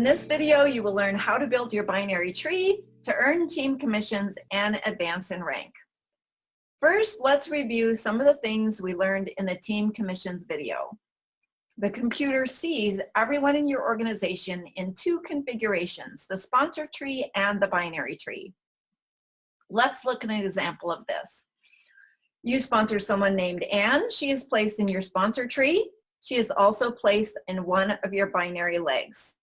this video, you will learn how to build your binary tree to earn team commissions and advance in rank. First, let's review some of the things we learned in the team commissions video. The computer sees everyone in your organization in two configurations, the sponsor tree and the binary tree. Let's look at an example of this. You sponsor someone named Anne. She is placed in your sponsor tree. She is also placed in one of your binary legs.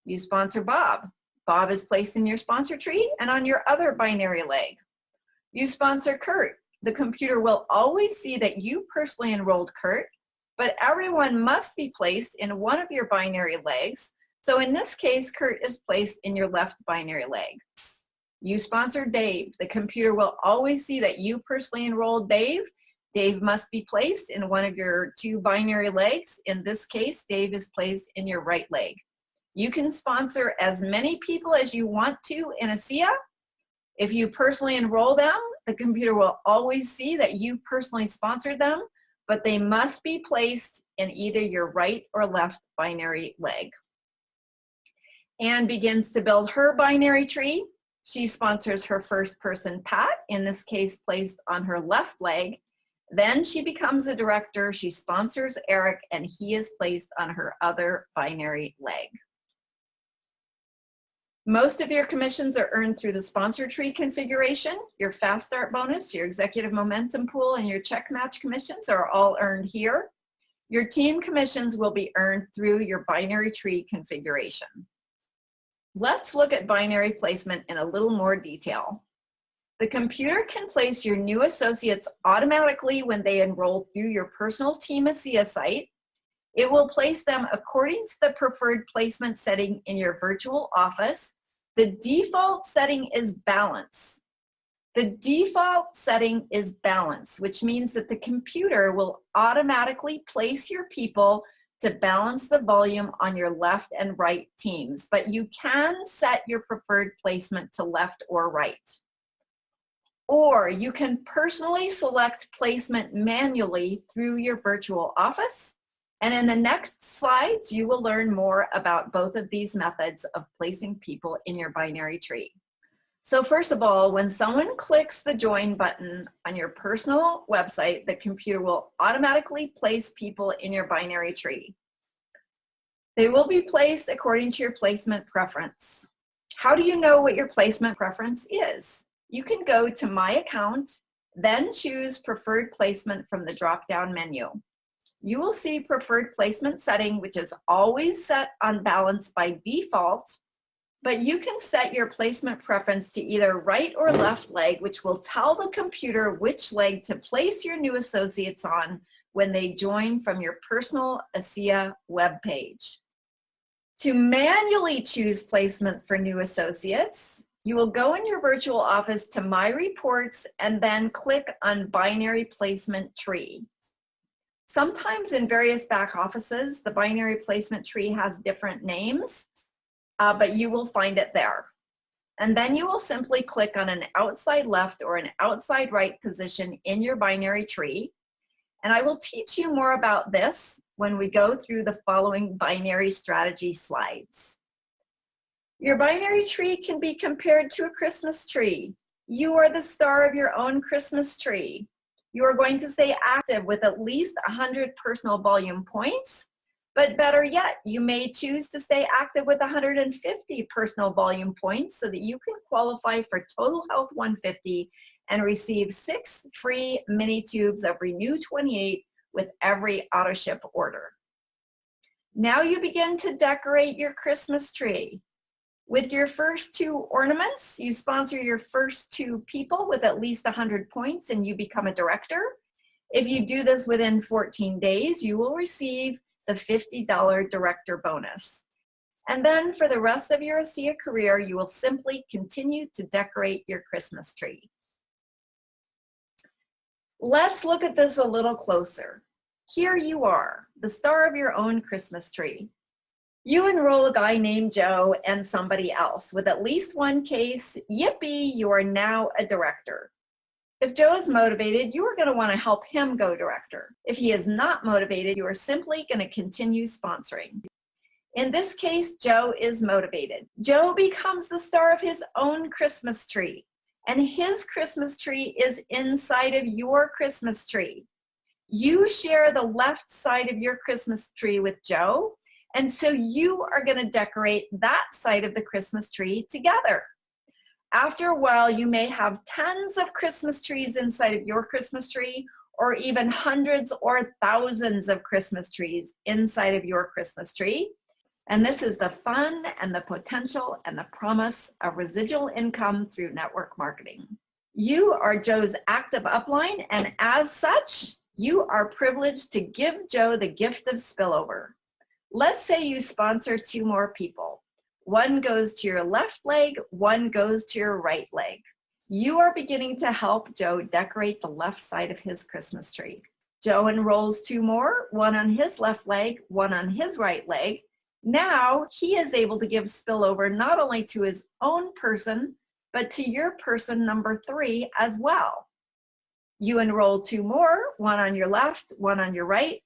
You sponsor Bob. Bob is placed in your sponsor tree and on your other binary leg. You sponsor Kurt. The computer will always see that you personally enrolled Kurt, but everyone must be placed in one of your binary legs. So in this case, Kurt is placed in your left binary leg. You sponsor Dave. The computer will always see that you personally enrolled Dave. Dave must be placed in one of your two binary legs. In this case, Dave is placed in your right leg. You can sponsor as many people as you want to in ASEA. If you personally enroll them, the computer will always see that you personally sponsored them, but they must be placed in either your right or left binary leg. Anne begins to build her binary tree. She sponsors her first person, Pat, in this case placed on her left leg. Then she becomes a director. She sponsors Eric, and he is placed on her other binary leg. Most of your commissions are earned through the sponsor tree configuration. Your fast start bonus, your executive momentum pool, and your check match commissions are all earned here. Your team commissions will be earned through your binary tree configuration. Let's look at binary placement in a little more detail. The computer can place your new associates automatically when they enroll through your personal team ASEA site. It will place them according to the preferred placement setting in your virtual office. The default setting is balance. The default setting is balance, which means that the computer will automatically place your people to balance the volume on your left and right teams, but you can set your preferred placement to left or right. Or you can personally select placement manually through your virtual office. And in the next slides, you will learn more about both of these methods of placing people in your binary tree. So first of all, when someone clicks the join button on your personal website, the computer will automatically place people in your binary tree. They will be placed according to your placement preference. How do you know what your placement preference is? You can go to My Account, then choose Preferred Placement from the drop-down menu. You will see preferred placement setting, which is always set on balance by default, but you can set your placement preference to either right or left leg, which will tell the computer which leg to place your new associates on when they join from your personal ASEA web page. To manually choose placement for new associates, you will go in your virtual office to My Reports and then click on Binary Placement Tree. Sometimes in various back offices, the binary placement tree has different names, but you will find it there. And then you will simply click on an outside left or an outside right position in your binary tree. And I will teach you more about this when we go through the following binary strategy slides. Your binary tree can be compared to a Christmas tree. You are the star of your own Christmas tree. You are going to stay active with at least 100 personal volume points, but better yet, you may choose to stay active with 150 personal volume points so that you can qualify for Total Health 150 and receive 6 free mini tubes of Renew 28 with every auto ship order. Now you begin to decorate your Christmas tree. With your first 2 ornaments, you sponsor your first 2 people with at least 100 points and you become a director. If you do this within 14 days, you will receive the $50 director bonus. And then for the rest of your ASEA career, you will simply continue to decorate your Christmas tree. Let's look at this a little closer. Here you are, the star of your own Christmas tree. You enroll a guy named Joe and somebody else. With at least 1 case, yippee, you are now a director. If Joe is motivated, you are going to want to help him go director. If he is not motivated, you are simply going to continue sponsoring. In this case, Joe is motivated. Joe becomes the star of his own Christmas tree, and his Christmas tree is inside of your Christmas tree. You share the left side of your Christmas tree with Joe, and so you are going to decorate that side of the Christmas tree together. After a while, you may have tens of Christmas trees inside of your Christmas tree, or even hundreds or thousands of Christmas trees inside of your Christmas tree. And this is the fun and the potential and the promise of residual income through network marketing. You are Joe's active upline, and as such, you are privileged to give Joe the gift of spillover. Let's say you sponsor 2 more people. One goes to your left leg, one goes to your right leg. You are beginning to help Joe decorate the left side of his Christmas tree. Joe enrolls 2 more, one on his left leg, one on his right leg. Now he is able to give spillover not only to his own person, but to your person number 3 as well. You enroll 2 more, one on your left, one on your right.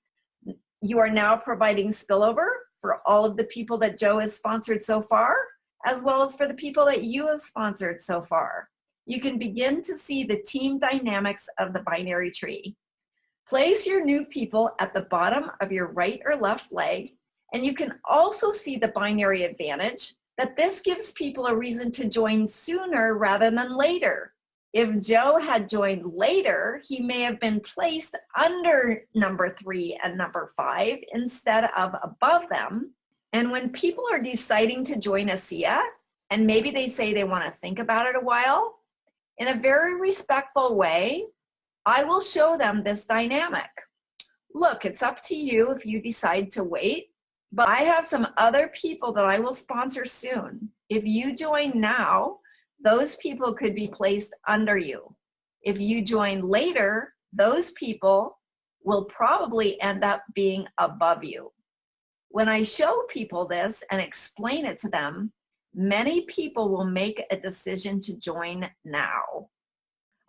You are now providing spillover for all of the people that Joe has sponsored so far, as well as for the people that you have sponsored so far. You can begin to see the team dynamics of the binary tree. Place your new people at the bottom of your right or left leg, and you can also see the binary advantage that this gives people a reason to join sooner rather than later. If Joe had joined later, he may have been placed under number 3 and number 5 instead of above them. And when people are deciding to join ASEA, and maybe they say they want to think about it a while, in a very respectful way, I will show them this dynamic. Look, it's up to you if you decide to wait, but I have some other people that I will sponsor soon. If you join now, those people could be placed under you. If you join later, those people will probably end up being above you. When I show people this and explain it to them, many people will make a decision to join now.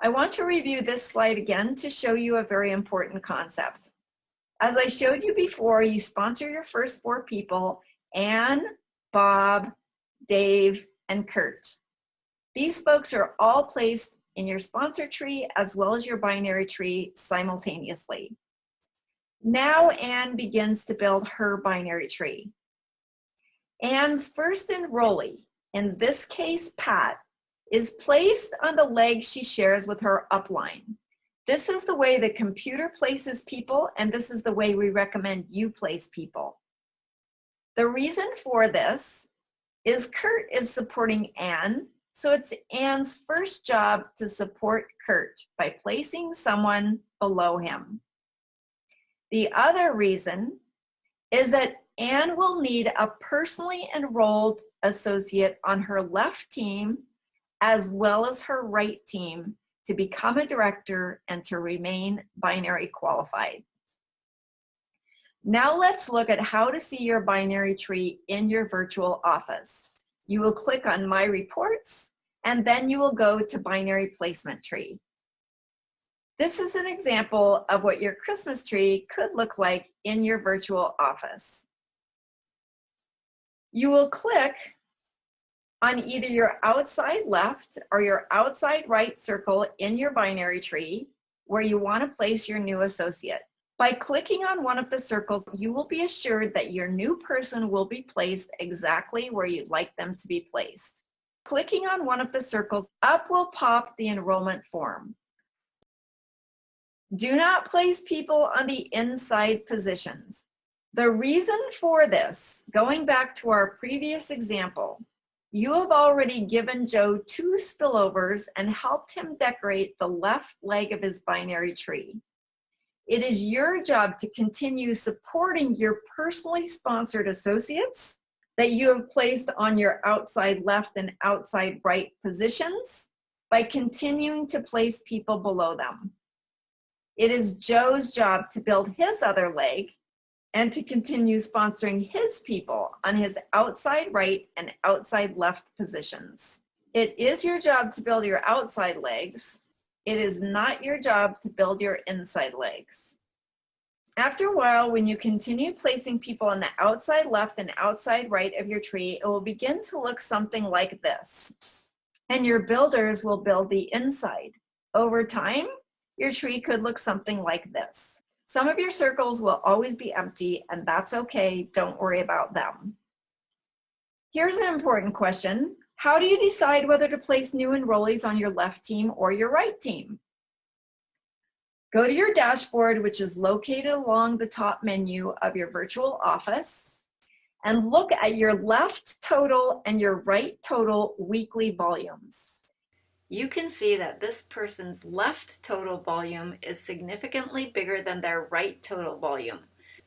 I want to review this slide again to show you a very important concept. As I showed you before, you sponsor your first 4 people, Anne, Bob, Dave, and Kurt. These folks are all placed in your sponsor tree as well as your binary tree simultaneously. Now Anne begins to build her binary tree. Anne's first enrollee, in this case Pat, is placed on the leg she shares with her upline. This is the way the computer places people, and this is the way we recommend you place people. The reason for this is Kurt is supporting Anne, so it's Anne's first job to support Kurt by placing someone below him. The other reason is that Anne will need a personally enrolled associate on her left team as well as her right team to become a director and to remain binary qualified. Now let's look at how to see your binary tree in your virtual office. You will click on My Reports, and then you will go to Binary Placement Tree. This is an example of what your Christmas tree could look like in your virtual office. You will click on either your outside left or your outside right circle in your binary tree where you want to place your new associate. By clicking on one of the circles, you will be assured that your new person will be placed exactly where you'd like them to be placed. Clicking on one of the circles, up will pop the enrollment form. Do not place people on the inside positions. The reason for this, going back to our previous example, you have already given Joe 2 spillovers and helped him decorate the left leg of his binary tree. It is your job to continue supporting your personally sponsored associates that you have placed on your outside left and outside right positions by continuing to place people below them. It is Joe's job to build his other leg and to continue sponsoring his people on his outside right and outside left positions. It is your job to build your outside legs. It is not your job to build your inside legs. After a while, when you continue placing people on the outside left and outside right of your tree, it will begin to look something like this. And your builders will build the inside. Over time, your tree could look something like this. Some of your circles will always be empty, and that's okay. Don't worry about them. Here's an important question. How do you decide whether to place new enrollees on your left team or your right team? Go to your dashboard, which is located along the top menu of your virtual office, and look at your left total and your right total weekly volumes. You can see that this person's left total volume is significantly bigger than their right total volume.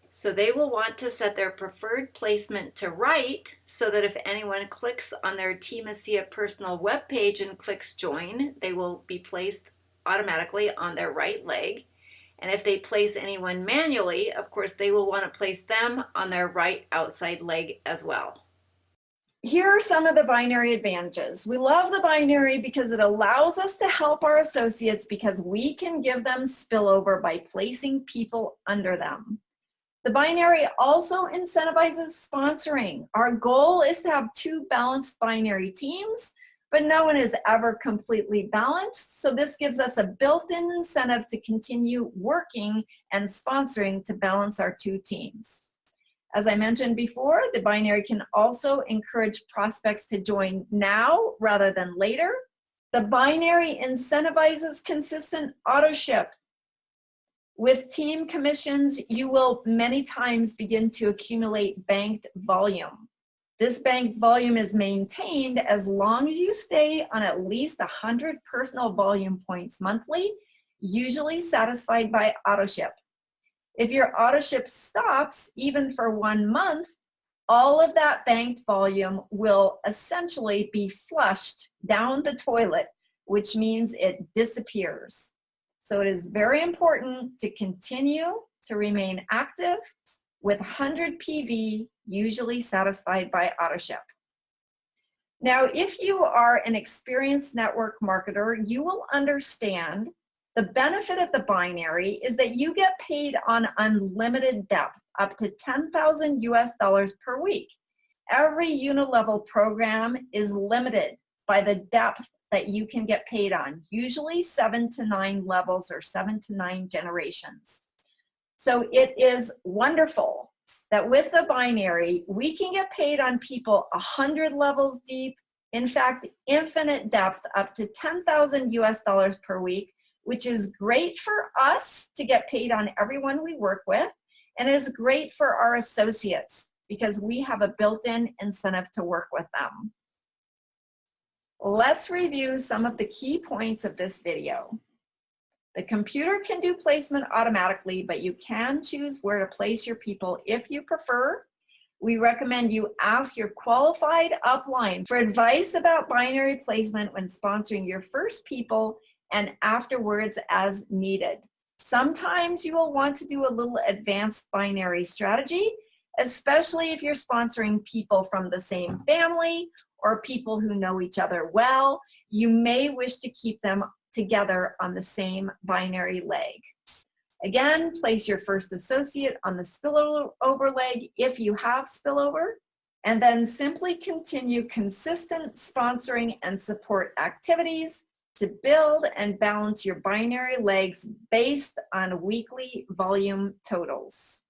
So they will want to set their preferred placement to right so that if anyone clicks on their Team ASEA personal web page and clicks join, they will be placed automatically on their right leg. And if they place anyone manually, of course, they will want to place them on their right outside leg as well. Here are some of the binary advantages. We love the binary because it allows us to help our associates because we can give them spillover by placing people under them. The binary also incentivizes sponsoring. Our goal is to have 2 balanced binary teams, but no one is ever completely balanced. So this gives us a built-in incentive to continue working and sponsoring to balance our 2 teams. As I mentioned before, the binary can also encourage prospects to join now rather than later. The binary incentivizes consistent auto ship. With team commissions, you will many times begin to accumulate banked volume. This banked volume is maintained as long as you stay on at least 100 personal volume points monthly, usually satisfied by AutoShip. If your AutoShip stops, even for 1 month, all of that banked volume will essentially be flushed down the toilet, which means it disappears. So it is very important to continue to remain active with 100 PV usually satisfied by AutoShip. Now, if you are an experienced network marketer, you will understand the benefit of the binary is that you get paid on unlimited depth, up to $10,000 per week. Every unilevel program is limited by the depth that you can get paid on, usually 7 to 9 levels or 7 to 9 generations. So it is wonderful that with the binary, we can get paid on people 100 levels deep, in fact, infinite depth, up to $10,000 per week, which is great for us to get paid on everyone we work with, and is great for our associates because we have a built-in incentive to work with them. Let's review some of the key points of this video. The computer can do placement automatically, but you can choose where to place your people if you prefer. We recommend you ask your qualified upline for advice about binary placement when sponsoring your first people and afterwards as needed. Sometimes you will want to do a little advanced binary strategy, especially if you're sponsoring people from the same family or people who know each other well. You may wish to keep them together on the same binary leg. Again, place your first associate on the spillover leg if you have spillover, and then simply continue consistent sponsoring and support activities to build and balance your binary legs based on weekly volume totals.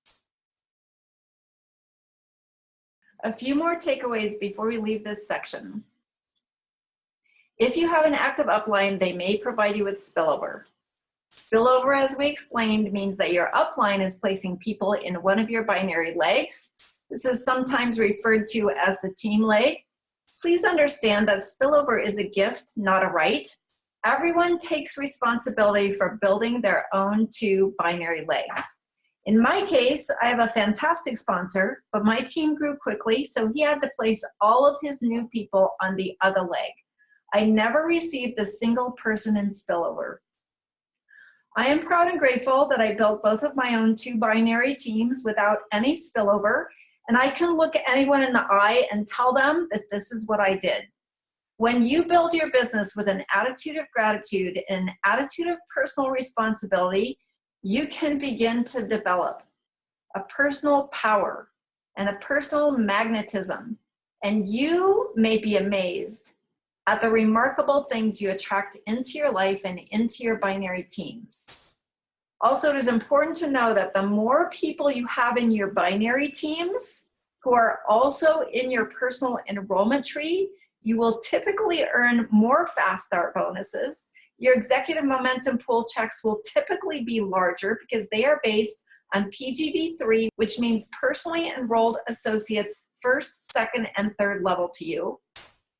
A few more takeaways before we leave this section. If you have an active upline, they may provide you with spillover. Spillover, as we explained, means that your upline is placing people in one of your binary legs. This is sometimes referred to as the team leg. Please understand that spillover is a gift, not a right. Everyone takes responsibility for building their own 2 binary legs. In my case, I have a fantastic sponsor, but my team grew quickly, so he had to place all of his new people on the other leg. I never received a single person in spillover. I am proud and grateful that I built both of my own 2 binary teams without any spillover, and I can look anyone in the eye and tell them that this is what I did. When you build your business with an attitude of gratitude and an attitude of personal responsibility, you can begin to develop a personal power, and a personal magnetism. And you may be amazed at the remarkable things you attract into your life and into your binary teams. Also, it is important to know that the more people you have in your binary teams who are also in your personal enrollment tree, you will typically earn more fast start bonuses. Your executive momentum pool checks will typically be larger because they are based on PGB3, which means personally enrolled associates first, second, and third level to you.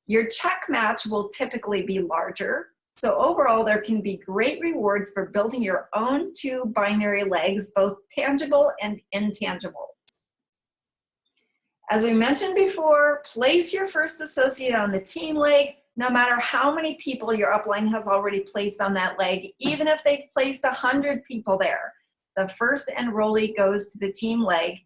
Your check match will typically be larger. So overall, there can be great rewards for building your own two binary legs, both tangible and intangible. As we mentioned before, place your first associate on the team leg, no matter how many people your upline has already placed on that leg, even if they've placed 100 people there. The first enrollee goes to the team leg.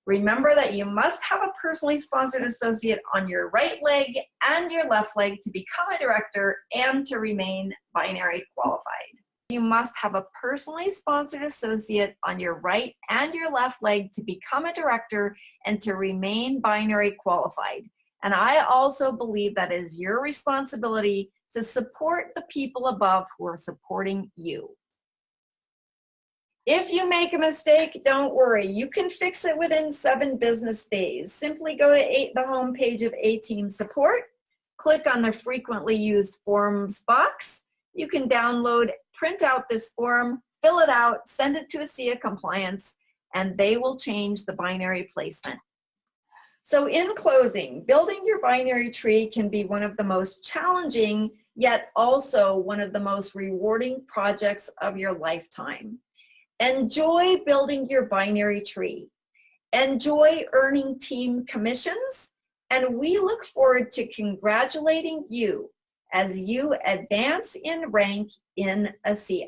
Remember that you must have a personally sponsored associate on your right leg and your left leg to become a director and to remain binary qualified. You must have a personally sponsored associate on your right and your left leg to become a director and to remain binary qualified. And I also believe that is your responsibility to support the people above who are supporting you. If you make a mistake, don't worry. You can fix it within 7 business days. Simply go to the home page of A-Team Support, click on the frequently used forms box. You can download, print out this form, fill it out, send it to ASEA Compliance, and they will change the binary placement. So in closing, building your binary tree can be one of the most challenging, yet also one of the most rewarding projects of your lifetime. Enjoy building your binary tree. Enjoy earning team commissions, and we look forward to congratulating you as you advance in rank in ASEA.